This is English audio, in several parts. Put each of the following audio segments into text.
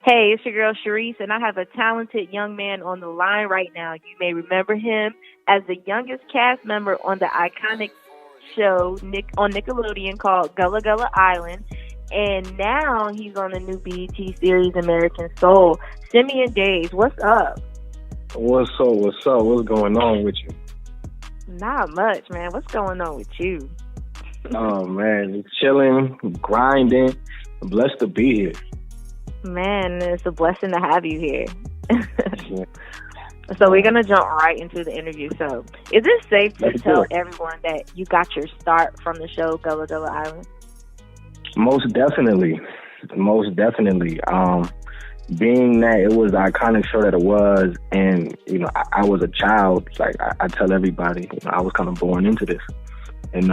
Hey, it's your girl Sharryse, and I have a talented young man on the line right now. You may remember him as the youngest cast member on the iconic show on Nickelodeon called Gullah Gullah Island, and now he's on the new BET series American Soul. Simeon Daise, what's up? What's up? What's up? What's going on with you? Not much, man. What's going on with you? Oh, man. Chilling, grinding. I'm blessed to be here. Man, it's a blessing to have you here. Yeah. So we're going to jump right into the interview. So is it safe to tell everyone that you got your start from the show Gullah Gullah Island? Most definitely. Most definitely. Being that it was the iconic show that it was, and, you know, I was a child, like I tell everybody, you know, I was kind of born into this. And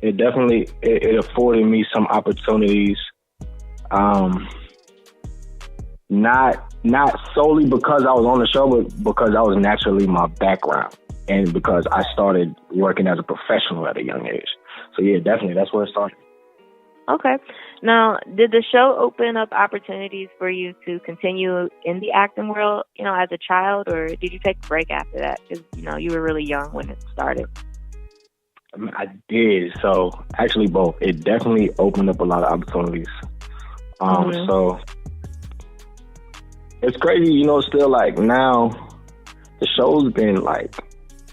it definitely, it afforded me some opportunities. Not solely because I was on the show, but because that was naturally my background, and because I started working as a professional at a young age. So yeah, definitely, that's where it started. Okay. Now, did the show open up opportunities for you to continue in the acting world, you know, as a child, or did you take a break after that? Because, you know, you were really young when it started. I did. So actually both. It definitely opened up a lot of opportunities. So it's crazy, you know, still like now the show's been like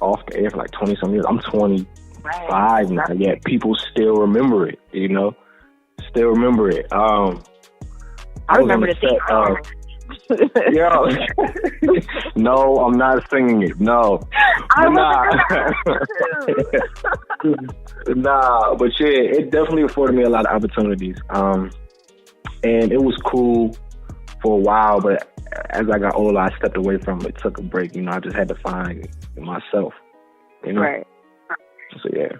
off the air for like 20 some years. I'm 25 now, yet people still remember it, you know, still remember it. I remember the theme song. Yo, no, I'm not singing it. No, nah, but yeah, it definitely afforded me a lot of opportunities. And it was cool for a while, but as I got older, I stepped away from it, took a break. You know, I just had to find myself. You know? Right. So yeah.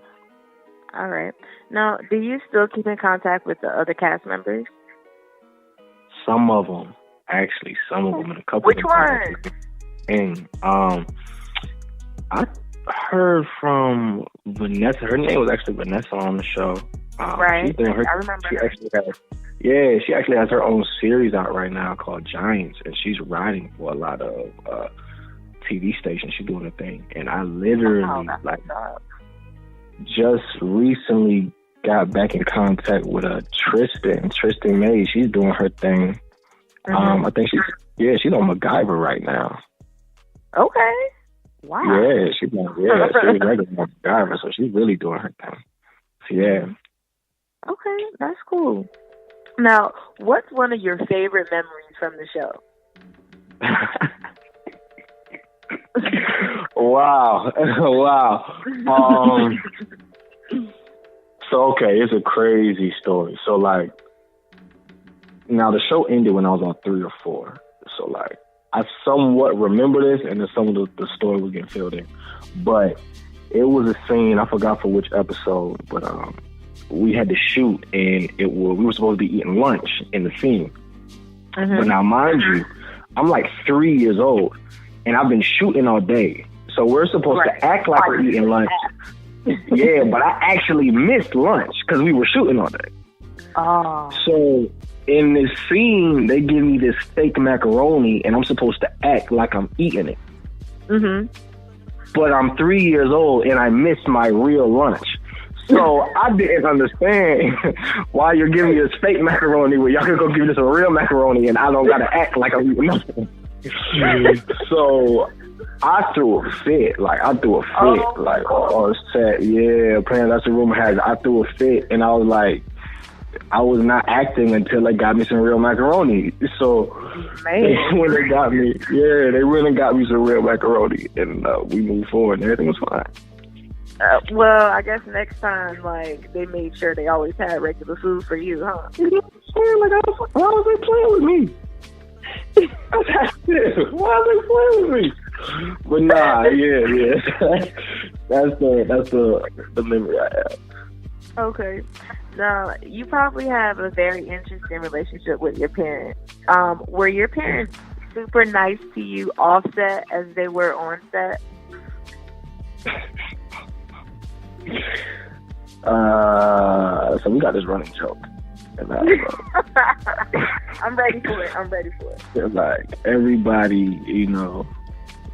All right. Now, do you still keep in contact with the other cast members? Some of them, actually. Some of them, and a couple. Which of one? And I heard from Vanessa. Her name was actually Vanessa on the show. Right. I remember. She actually has her own series out right now called Giants, and she's writing for a lot of TV stations. She's doing a thing, and I literally just recently got back in contact with Tristan May. She's doing her thing. I think she's on MacGyver right now. Okay. Wow. Yeah, she's regular on MacGyver, so she's really doing her thing. So yeah. Okay, that's cool. Now, what's one of your favorite memories from the show? Wow. So, okay, it's a crazy story. So, like, now the show ended when I was on 3 or 4. So, like, I somewhat remember this, and then some of the story was getting filled in. But it was a scene, I forgot for which episode, but we had to shoot, and we were supposed to be eating lunch in the scene. But now, mind you, I'm like 3 years old, and I've been shooting all day. So we're supposed to act like we're eating lunch. Yeah, but I actually missed lunch because we were shooting all day. Oh. So in this scene, they give me this fake macaroni, and I'm supposed to act like I'm eating it. But I'm 3 years old, and I missed my real lunch. So I didn't understand why you're giving me this fake macaroni when y'all can go give me this a real macaroni and I don't gotta act like I'm eating nothing. So I threw a fit. Like on set. Yeah, apparently that's the rumor has it. I threw a fit, and I was like, I was not acting until they got me some real macaroni. So they went and got me. Yeah, they went and got me some real macaroni, and we moved forward, and everything was fine. Well, I guess next time, like, they made sure they always had regular food for you, huh? Why was they playing with me? Why was they playing with me? But nah, yeah. that's the memory I have. Okay. Now, you probably have a very interesting relationship with your parents. Were your parents super nice to you off set as they were on set? So we got this running joke. And I'm ready for it. And like everybody, you know,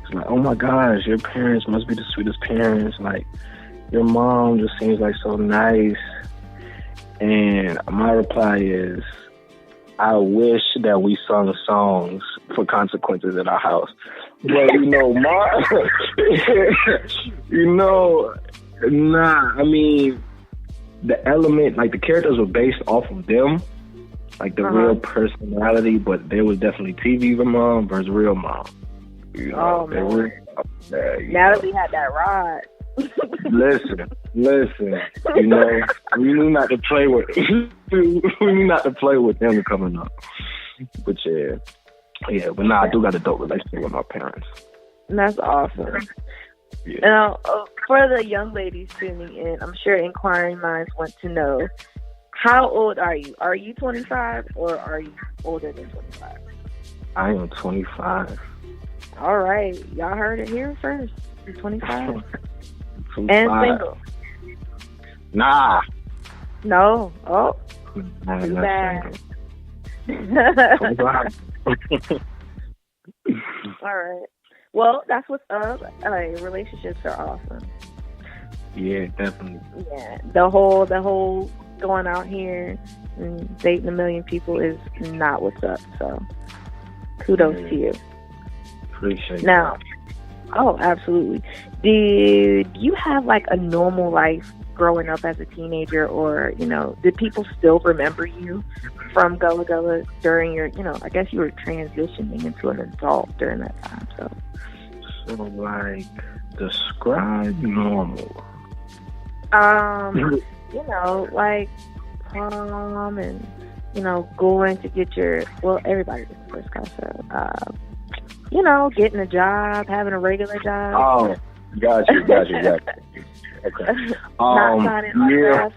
it's like, oh my gosh, your parents must be the sweetest parents. Like your mom just seems like so nice. And my reply is, I wish that we sung songs for consequences in our house. But, you know, I mean, the element, like the characters were based off of them, like the real personality, but there was definitely TV mom versus real mom. You know, now that we had that rod. Listen. You know, we knew not to play with. We knew not to play with them coming up. But yeah. But I do got a dope relationship with my parents. That's awesome. Yeah. Now, for the young ladies tuning in, I'm sure inquiring minds want to know, how old are you? Are you 25 or are you older than 25? I am 25. All right, y'all heard it here first. You're 25. 25. And single. Nah. No. Oh. Nah, too bad. All right. Well, that's what's up. Relationships are awesome. Yeah, definitely. Yeah. The whole going out here and dating a million people is not what's up. So kudos to you. Appreciate now. Oh, absolutely. Did you have like a normal life growing up as a teenager, or, you know, did people still remember you from Gullah Gullah during your, you know, I guess you were transitioning into an adult during that time, So like, describe normal. You know, like prom and, you know, going to get your, well, everybody gets the first class, so, you know, getting a job, having a regular job. Oh, got you. Okay. Not signing autographs.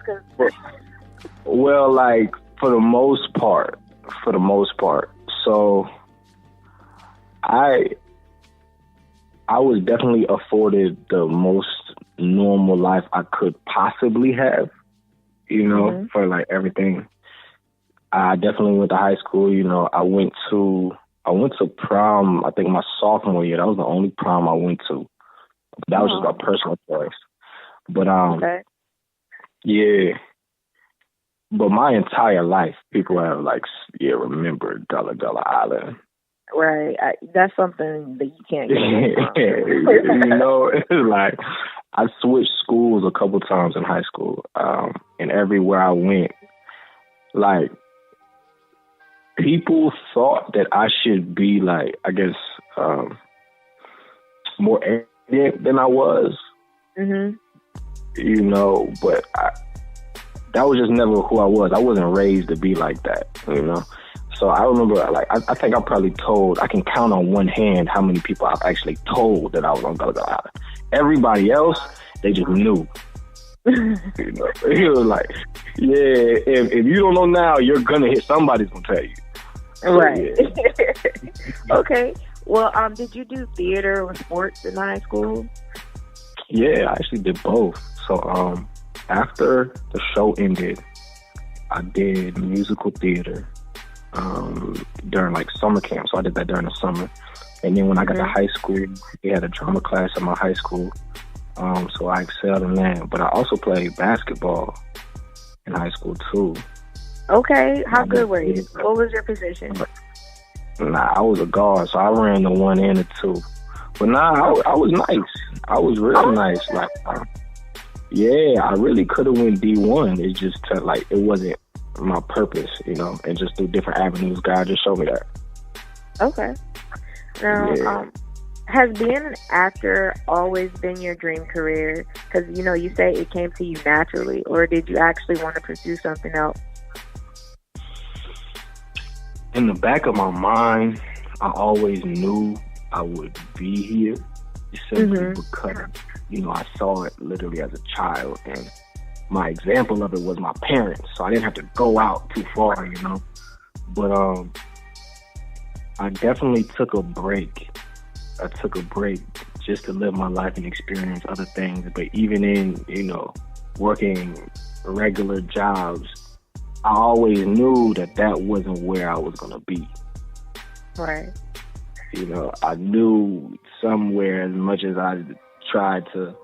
Well, like, for the most part. So, I was definitely afforded the most normal life I could possibly have, you know, for, like, everything. I definitely went to high school, you know. I went to prom, I think my sophomore year. That was the only prom I went to. That was just a personal choice. But, yeah. But my entire life, people have, like, remembered Gullah Gullah Island. Right. That's something that you can't get from. You know, it's like, I switched schools a couple times in high school. And everywhere I went, like, people thought that I should be, like, I guess, more arrogant than I was. Mm-hmm. You know, but that was just never who I was. I wasn't raised to be like that, you know? So I remember, like, I think I probably I can count on one hand how many people I've actually told that I was on Gullah Gullah Island. Everybody else, they just knew. You know, it was like, yeah, if you don't know now, you're gonna hit. Somebody's gonna tell you. Right. Yeah. Okay. Well, did you do theater or sports in high school? Yeah, I actually did both. So, after the show ended, I did musical theater during, like, summer camp. So I did that during the summer. And then when I got to high school, we had a drama class at my high school. So I excelled in that. But I also played basketball in high school, too. Okay. How good were you? What was your position? I was a guard, so I ran the 1 and the 2. But I was nice. I was real nice. Like, yeah, I really could have went D1. It's just, like, it wasn't my purpose, you know, and just through different avenues, God just showed me that. Okay. Now, has being an actor always been your dream career? Because, you know, you say it came to you naturally, or did you actually want to pursue something else? In the back of my mind, I always knew I would be here, simply because, you know, I saw it literally as a child, and my example of it was my parents, so I didn't have to go out too far, you know. But I definitely took a break. I took a break just to live my life and experience other things. But even in, you know, working regular jobs, I always knew that wasn't where I was gonna be. Right. You know, I knew somewhere, as much as I tried to,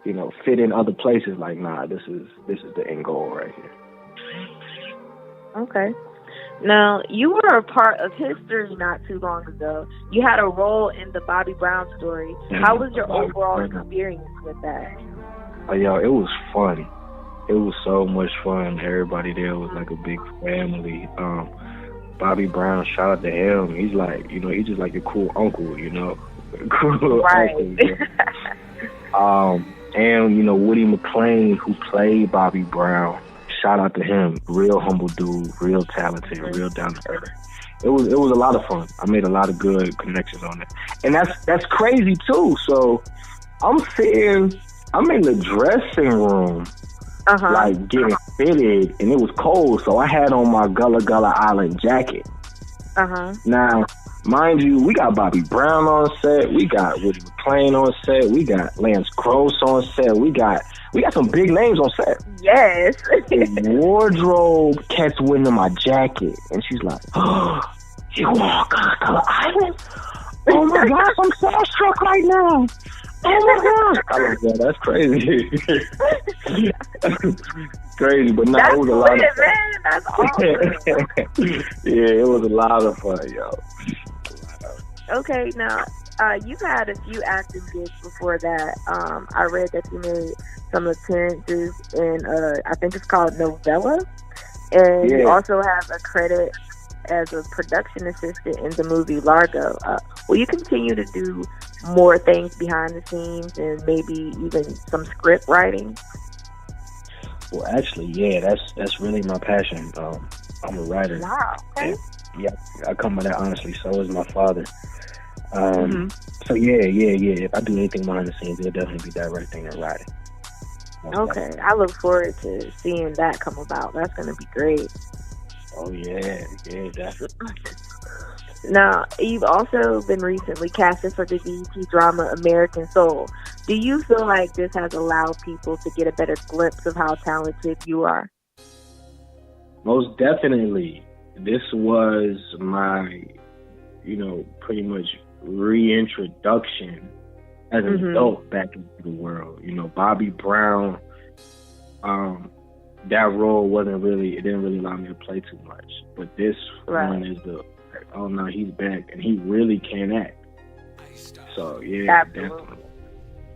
you know, fit in other places, like, nah, this is the end goal right here. Okay. Now, you were a part of history not too long ago. You had a role in the Bobby Brown story. How was your overall experience with that? Oh, yo, it was fun. It was so much fun. Everybody there was like a big family. Bobby Brown, shout out to him. He's like, you know, he's just like a cool uncle, you know. Cool right. Uncle. And, you know, Woody McClain, who played Bobby Brown, shout out to him. Real humble dude, real talented, real down to earth. It was a lot of fun. I made a lot of good connections on it. And that's crazy too. So I'm in the dressing room, like getting fitted, and it was cold, so I had on my Gullah Gullah Island jacket. Now, mind you, we got Bobby Brown on set, we got Woody McClain on set, we got Lance Gross on set, we got some big names on set. Yes. The wardrobe catch wind of my jacket, and she's like, "Oh, you on Gullah Gullah Island? Oh my gosh, I'm starstruck right now. Oh my gosh!" I was like, "That's crazy." Crazy, but no, it was a lot of fun. Man. That's awesome. Yeah, it was a lot of fun, yo. Okay, now, you've had a few acting gigs before that. I read that you made some appearances in, I think it's called Novella. And you also have a credit as a production assistant in the movie Largo. Will you continue to do more things behind the scenes and maybe even some script writing? Well, actually, yeah, that's really my passion. I'm a writer. Wow. Okay. Yeah, I come by that honestly. So is my father. So yeah. If I do anything behind the scenes, it'll definitely be directing and writing. Okay, I look forward to seeing that come about. That's going to be great. Oh yeah, definitely. Now, you've also been recently casted for the BET drama American Soul. Do you feel like this has allowed people to get a better glimpse of how talented you are? Most definitely. This was my, you know, pretty much reintroduction as an adult back into the world. You know, Bobby Brown, that role didn't really allow me to play too much. But this one is oh no, he's back and he really can act. So yeah, definitely.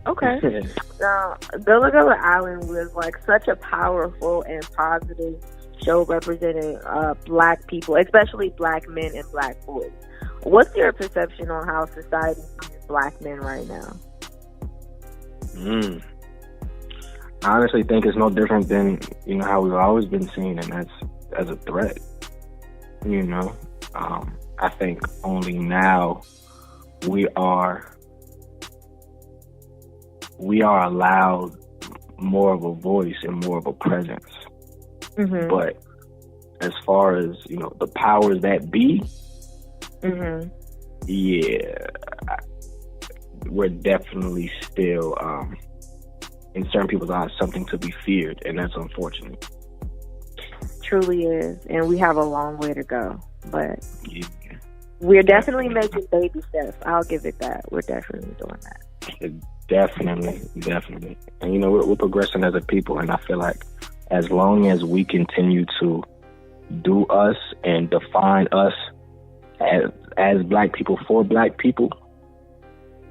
Okay. Now, Gullah Gullah Island was like such a powerful and positive show representing black people, especially black men and black boys. What's your perception on how society sees black men right now? I honestly think it's no different than, you know, how we've always been seen, and that's as a threat. You know, I think only now we are allowed more of a voice and more of a presence. But as far as, you know, the powers that be, yeah, we're definitely still, in certain people's eyes, something to be feared, and that's unfortunate. Truly is, and we have a long way to go, but we're definitely making baby steps. I'll give it that. We're definitely doing that. Definitely. And, you know, we're progressing as a people, and I feel like as long as we continue to do us and define us as black people for black people,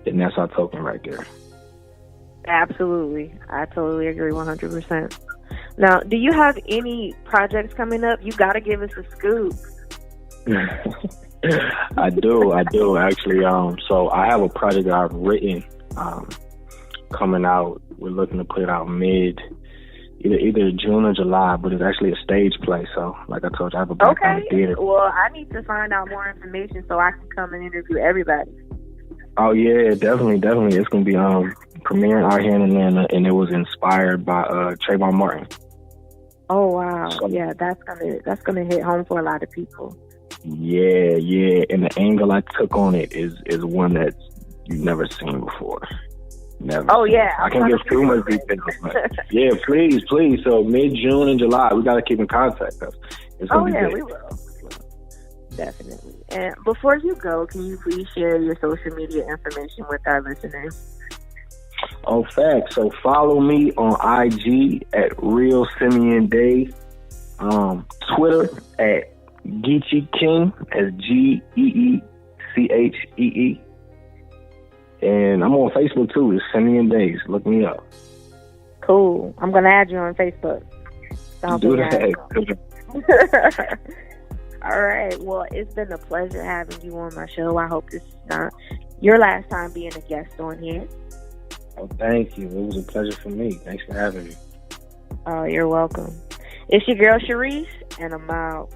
then that's our token right there. Absolutely. I totally agree 100%. Now, do you have any projects coming up? You got to give us a scoop. I do actually. So I have a project that I've written coming out. We're looking to put it out either June or July, but it's actually a stage play. So, like I told you, I have a background in theater. Well, I need to find out more information so I can come and interview everybody. Oh yeah, definitely. It's gonna be premiering out here in Atlanta, and it was inspired by Trayvon Martin. Oh wow, so, yeah, that's gonna hit home for a lot of people. Yeah, and the angle I took on it is one that you've never seen before. Never. Oh, yeah. I can't give too much details. Yeah, please. So mid-June and July, we got to keep in contact. It's gonna be big. We will. Definitely. And before you go, can you please share your social media information with our listeners? Oh, facts. So follow me on IG at Real Simeon Daise. Twitter at Geechee King, as GEECHEE. And I'm on Facebook too. It's Simeon Daise. Look me up. Cool. I'm gonna add you on Facebook. Do that. All right. Well, it's been a pleasure having you on my show. I hope this is not your last time being a guest on here. Oh, thank you. It was a pleasure for me. Thanks for having me. Oh, you're welcome. It's your girl Sharryse, and I'm out.